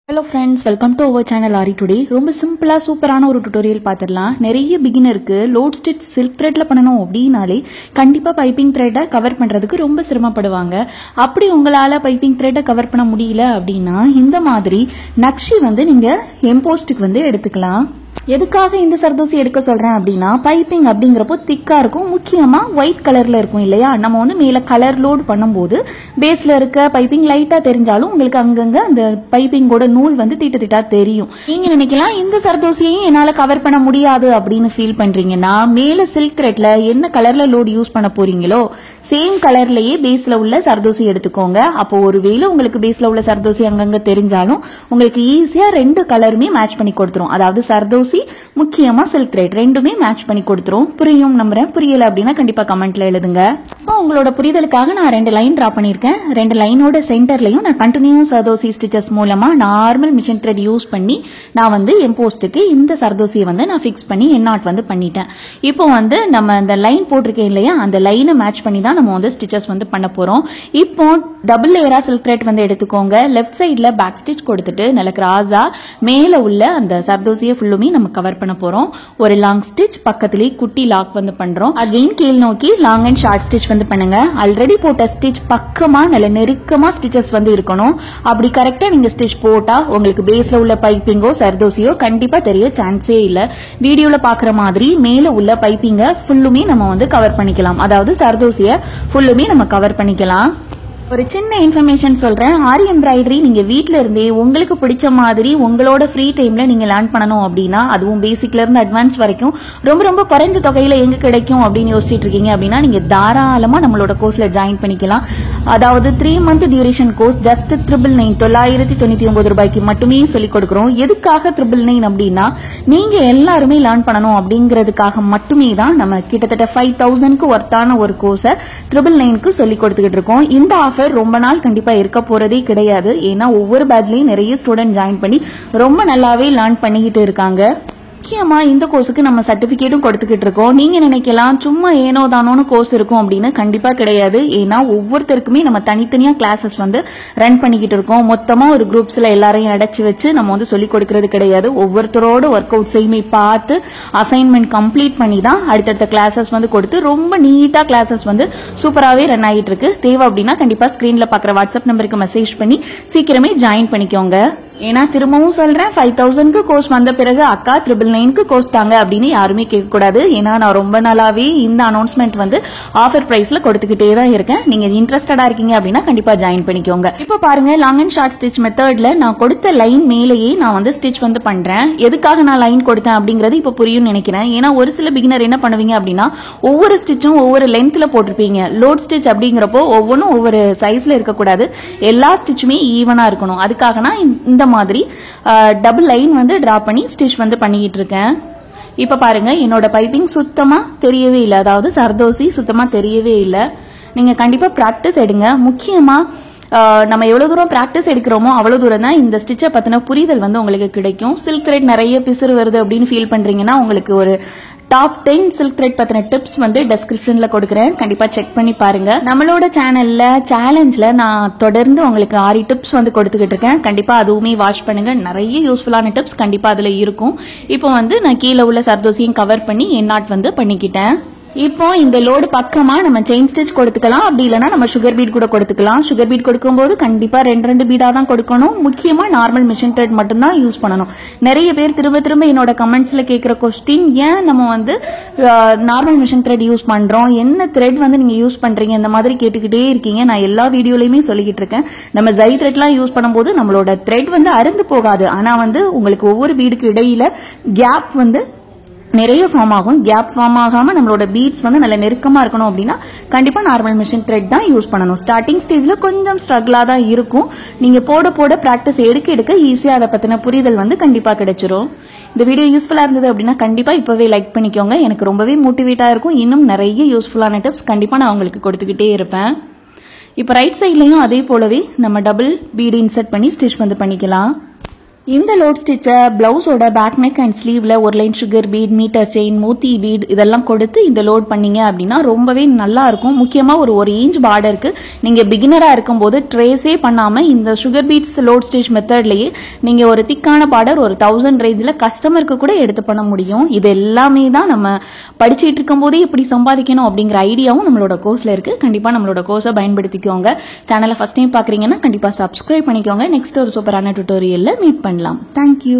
Hello friends, welcome to our channel Ari today. ரொம்ப சிம்பிளா சூப்பரான ஒரு டுட்டோரியல் பார்த்திடலாம். நிறைய பிகினருக்கு லோட் ஸ்டிச் சில்க் த்ரெட்ல பண்ணனும் அப்படினாலே கண்டிப்பா பைப்பிங் த்ரெட்டை கவர் பண்றதுக்கு ரொம்ப சிரமப்படுவாங்க. அப்படி உங்களால பைப்பிங் த்ரெட்டை கவர் பண்ண முடியல அப்படினா இந்த மாதிரி நக்ஷி நீங்க எம்போஸ்டுக்கு எடுத்துக்கலாம். எதுக்காக இந்த சர்தோசி எடுக்க சொல்றேன் அப்படின்னா பைப்பிங் அப்படிங்கறப்போ திக்கா இருக்கும், முக்கியமா ஒயிட் கலர்ல இருக்கும் இல்லையா. நம்ம மேல கலர் லோட் பண்ணும்போது பேஸ்ல இருக்க பைப்பிங் லைட்டா தெரிஞ்சாலும் உங்களுக்கு அங்கங்க அந்த பைப்பிங்கோட நூல் திட்ட திட்டா தெரியும். நீங்க நினைக்கலாம் இந்த சர்தோசியையும் என்னால கவர் பண்ண முடியாது அப்படின்னு ஃபீல் பண்றீங்கன்னா மேல சில்க் த்ரெட்ல என்ன கலர்ல லோட் யூஸ் பண்ண போறீங்களோ சேம் கலர்லயே பேஸ்ல உள்ள சர்தோசி எடுத்துக்கோங்க. அப்போ ஒருவேளை உங்களுக்கு பேஸ்ல உள்ள சர்தோசி அங்கங்க தெரிஞ்சாலும் உங்களுக்கு ஈஸியா ரெண்டு கலருமே மேட்ச் பண்ணி கொடுத்துரும். அதாவது சர்தோசி முக்கியமா சில்க் த்ரெட் ரெண்டுமே மேட்ச் பண்ணி கொடுத்துரும். புரியும் நம்புறேன். புரியல அப்படின்னா கண்டிப்பா கமெண்ட்ல எழுதுங்க. உங்களோட புரிதலுக்காக நான் ரெண்டு லைன் டிரா பண்ணிருக்கேன். ரெண்டு லைனோட சென்டர்லயும் நான் கண்டினியூஸ் சர்தோசி ஸ்டிச்சஸ் மூலமா நார்மல் மிஷின் த்ரெட் யூஸ் பண்ணி நான் எம்போஸ்டுக்கு இந்த சர்தோசியை நான் ஃபிக்ஸ் பண்ணி என்னாட் பண்ணிட்டேன். இப்போ நம்ம இந்த லைன் போட்டிருக்கேன் இல்லையா, அந்த லைனை மேட்ச் பண்ணி தான் நம்ம ஸ்டிச்சஸ் பண்ண போறோம். இப்போ டபுள் லேயரா சில்க் த்ரெட் எடுத்துக்கோங்க. லெஃப்ட் சைடுல பேக் ஸ்டிச் கொடுத்துட்டு நல்ல கிராஸா மேல உள்ள அந்த சர்தோசியை ஃபுல்லுமே நம்ம கவர் பண்ண போறோம். ஒரு லாங் ஸ்டிச் பக்கத்திலே குட்டி லாக் பண்றோம். அகைன் கீழ் நோக்கி லாங் அண்ட் ஷார்ட் ஸ்டிச் பண்ணுங்க. ஆல்ரெடி போட்ட ஸ்டிச் பக்கமா நல்ல நெருக்கமா ஸ்டிச்சஸ் இருக்கணும். அப்படி கரெக்டா நீங்க ஸ்டிச் போட்டா உங்களுக்கு பேஸ்ல உள்ள பைப்பிங்கோ சர்தோசியோ கண்டிப்பா தெரிய சான்ஸே இல்ல. வீடியோல பாக்குற மாதிரி மேல உள்ள பைப்பிங்க ஃபுல்லுமே நம்ம கவர் பண்ணிக்கலாம். அதாவது சர்தோசிய ஃபுல்லுமே நம்ம கவர் பண்ணிக்கலாம். ஒரு சின்ன இன்ஃபர்மேஷன் சொல்றேன். ஆரி எம்ப்ராய்டரி நீங்க வீட்ல இருந்தே உங்களுக்கு பிடிச்ச மாதிரி உங்களோட ஃப்ரீ டைம்ல நீங்க லேர்ன் பண்ணணும் அப்படின்னா, அதுவும் பேசிக்ல இருந்து அட்வான்ஸ் வரைக்கும் ரொம்ப ரொம்ப குறைஞ்ச தொகையில எங்க கிடைக்கும் அப்படின்னு யோசிச்சுட்டு இருக்கீங்க அப்படின்னா நீங்க தாராளமா நம்மளோட கோர்ஸ்ல ஜாயின் பண்ணிக்கலாம். அதாவது 3 month டியூரேஷன் கோர்ஸ் ஜஸ்ட் 999 ரூபாய்க்கு மட்டுமே சொல்லிக் கொடுக்கிறோம். எதுக்காக 999 அப்படின்னா நீங்க எல்லாருமே லேர்ன் பண்ணணும் அப்படிங்கிறதுக்காக மட்டுமே தான் நம்ம கிட்டத்தட்ட 5000க்கு ஒர்த்தான ஒரு கோர்ஸை 999க்கு சொல்லிக் கொடுத்துக்கிட்டு இருக்கோம். இந்த ரொம்ப நாள் கண்டிப்பா இருக்க போறதே கிடையாது. ஏன்னா ஒவ்வொரு பேட்ச்லயும் நிறைய ஸ்டூடெண்ட் ஜாயின் பண்ணி ரொம்ப நல்லாவே லேர்ன் பண்ணிக்கிட்டு இருக்காங்க. முக்கியமா இந்த கோர்ஸுக்கு நம்ம சர்டிபிகேட்டும் கொடுத்துக்கிட்டு இருக்கோம். நீங்க நினைக்கலாம் சும்மா ஏனோ தானோன்னு கோர்ஸ் இருக்கும் அப்படின்னு, கண்டிப்பா கிடையாது. ஏன்னா ஒவ்வொருத்தருக்குமே நம்ம தனித்தனியா கிளாஸஸ் ரன் பண்ணிக்கிட்டு இருக்கோம். மொத்தமா ஒரு குரூப்ஸ்ல எல்லாரையும் அடைச்சு வச்சு நம்ம சொல்லிக் கொடுக்கறது கிடையாது. ஒவ்வொருத்தரோட ஒர்க் அவுட்ஸையுமே பார்த்து அசைன்மெண்ட் கம்ப்ளீட் பண்ணி தான் அடுத்தடுத்த கிளாஸஸ் கொடுத்து ரொம்ப நீட்டா கிளாஸஸ் சூப்பராகவே ரன் ஆகிட்டு இருக்கு. தேவை அப்படின்னா கண்டிப்பா ஸ்கிரீன்ல பாக்குற வாட்ஸ்அப் நம்பருக்கு மெசேஜ் பண்ணி சீக்கிரமே ஜாயின் பண்ணிக்கோங்க. ஏன்னா திரும்பவும் சொல்றேன், 5000க்கு கோர்ஸ் வந்த பிறகு அக்கா 999க்கு கோர்ஸ் தாங்க அப்படின்னு யாருமே கேட்க கூடாது. ஏன்னா நான் ரொம்ப நாளாவே இந்த அனௌன்ஸ்மெண்ட் ஆஃபர் பிரைஸ்ல கொடுத்துக்கிட்டே தான் இருக்கேன். நீங்க இன்ட்ரெஸ்டடா இருக்கீங்க அப்படின்னா கண்டிப்பா ஜாயின் பண்ணிக்கோங்க. இப்போ பாருங்க, லாங் அண்ட் ஷார்ட் ஸ்டிச் மெத்தட்ல நான் கொடுத்த லைன் மேலேயே நான் ஸ்டிச் பண்றேன். எதுக்காக நான் லைன் கொடுத்தேன் அப்படிங்கறது இப்ப புரியும் நினைக்கிறேன். ஏன்னா ஒரு சில பிகினர் என்ன பண்ணுவீங்க அப்படின்னா ஒவ்வொரு ஸ்டிச்சும் ஒவ்வொரு லென்த்ல போட்டிருப்பீங்க. லோட் ஸ்டிச் அப்படிங்கிறப்போ ஒவ்வொன்றும் ஒவ்வொரு சைஸ்ல இருக்கக்கூடாது, எல்லா ஸ்டிச்சுமே ஈவனா இருக்கணும். அதுக்காக நான் இந்த மாதிரி டபுள் லைன் டிரா பண்ணி ஸ்டிச் பண்ணிக்கிட்டு இருக்கேன். இப்ப பாருங்க, என்னோட பைப்பிங் சுத்தமா தெரியவே இல்லை, அதாவது சர்தோசி சுத்தமா தெரியவே இல்லை. நீங்க கண்டிப்பா பிராக்டிஸ் எடுங்க. முக்கியமா நம்ம எவ்வளவு தூரம் பிராக்டிஸ் எடுக்கிறோமோ அவ்வளவு தூரம் தான் இந்த ஸ்டிச்சை பத்தின புரிதல் உங்களுக்கு கிடைக்கும். சில்க் த்ரெட் நிறைய பிசுறு வருது அப்படின்னு ஃபீல் பண்றீங்கன்னா உங்களுக்கு ஒரு டாப் 10 சில்க் த்ரெட் பத்தின டிப்ஸ் டெஸ்கிரிப்ஷன்ல கொடுக்குறேன். கண்டிப்பா செக் பண்ணி பாருங்க. நம்மளோட சேனல்ல சேலஞ்ச்ல நான் தொடர்ந்து உங்களுக்கு 6 டிப்ஸ் கொடுத்துக்கிட்டு இருக்கேன். கண்டிப்பா அதுவுமே வாட்ச் பண்ணுங்க. நிறைய யூஸ்ஃபுல்லான டிப்ஸ் கண்டிப்பா அதுல இருக்கும். இப்போ நான் கீழே உள்ள சர்தோசியும் கவர் பண்ணி என்னாட் பண்ணிக்கிட்டேன். இப்போ இந்த லோடு பக்கமா நம்ம செயின் ஸ்டிச் கொடுத்துக்கலாம். அப்படி இல்லைன்னா நம்ம சுகர் பீட் கூட கொடுத்துக்கலாம். சுகர் பீட் கொடுக்கும்போது கண்டிப்பா 2 பீடா தான் கொடுக்கணும். முக்கியமா நார்மல் மிஷின் த்ரெட் மட்டும் தான் யூஸ் பண்ணணும். நிறைய பேர் திரும்ப திரும்ப என்னோட கமெண்ட்ஸ்ல கேட்கிற கொஸ்டின், ஏன் நம்ம நார்மல் மிஷின் த்ரெட் யூஸ் பண்றோம், என்ன த்ரெட் நீங்க யூஸ் பண்றீங்க, இந்த மாதிரி கேட்டுக்கிட்டே இருக்கீங்க. நான் எல்லா வீடியோலயுமே சொல்லிக்கிட்டு இருக்கேன், நம்ம ஜை த்ரெட்லாம் யூஸ் பண்ணும்போது நம்மளோட த்ரெட் அறுந்து போகாது. ஆனா உங்களுக்கு ஒவ்வொரு பீடுக்கு இடையில கேப் நிறைய ஃபார்ம் ஆகும். கேப் ஃபார்ம் ஆகாம நம்மளோட பீட்ஸ் நல்ல நெருக்கமா இருக்கணும் அப்படின்னா கண்டிப்பா நார்மல் மிஷின் த்ரெட் தான் யூஸ் பண்ணணும். ஸ்டார்டிங் ஸ்டேஜ்ல கொஞ்சம் ஸ்ட்ரகிளா தான் இருக்கும். நீங்க போட போட பிராக்டிஸ் எடுக்க ஈஸியா அதை பத்தின புரிதல் கண்டிப்பா கிடைச்சிரும். இந்த வீடியோ யூஸ்ஃபுல்லா இருந்தது அப்படின்னா கண்டிப்பா இப்பவே லைக் பண்ணிக்கோங்க. எனக்கு ரொம்பவே மோட்டிவேட்டா இருக்கும். இன்னும் நிறைய யூஸ்ஃபுல்லான டிப்ஸ் கண்டிப்பா நான் உங்களுக்கு கொடுத்துக்கிட்டே இருப்பேன். இப்ப ரைட் சைட்லயும் அதே போலவே நம்ம டபுள் பீடு இன்சர்ட் பண்ணி ஸ்டிச் பண்ணிக்கலாம். இந்த லோட் ஸ்டிச்சை பிளவுஸோட பேக் நெக் அண்ட் ஸ்லீவ்ல ஒரு line sugar bead, metre chain, moti bead இதெல்லாம் கொடுத்து இந்த லோட் பண்ணீங்க அப்படின்னா ரொம்பவே நல்லா இருக்கும். முக்கியமா ஒரு இன்ச் பார்டருக்கு நீங்க பிகினரா இருக்கும்போது ட்ரேஸே பண்ணாம இந்த சுகர் பீட்ஸ் லோட் ஸ்டிச் மெத்தட்லயே நீங்க ஒரு திக்கான பார்டர் ஒரு 1000 ரேஞ்சில் கஸ்டமருக்கு கூட எடுத்து பண்ண முடியும். இது எல்லாமே தான் நம்ம படிச்சுட்டு இருக்கும் போதே இப்படி சம்பாதிக்கணும் அப்படிங்கிற ஐடியாவும் நம்மளோட கோர்ஸ்ல இருக்கு. கண்டிப்பா நம்மளோட கோர்ஸை பயன்படுத்திக்கோங்க. சேனலை ஃபர்ஸ்ட் டைம் பாக்குறீங்கன்னா கண்டிப்பா சப்ஸ்கிரைப் பண்ணிக்கோங்க. நெக்ஸ்ட் ஒரு சூப்பரான டுட்டோரியல்ல மீட் பண்ணலாம். Thank you.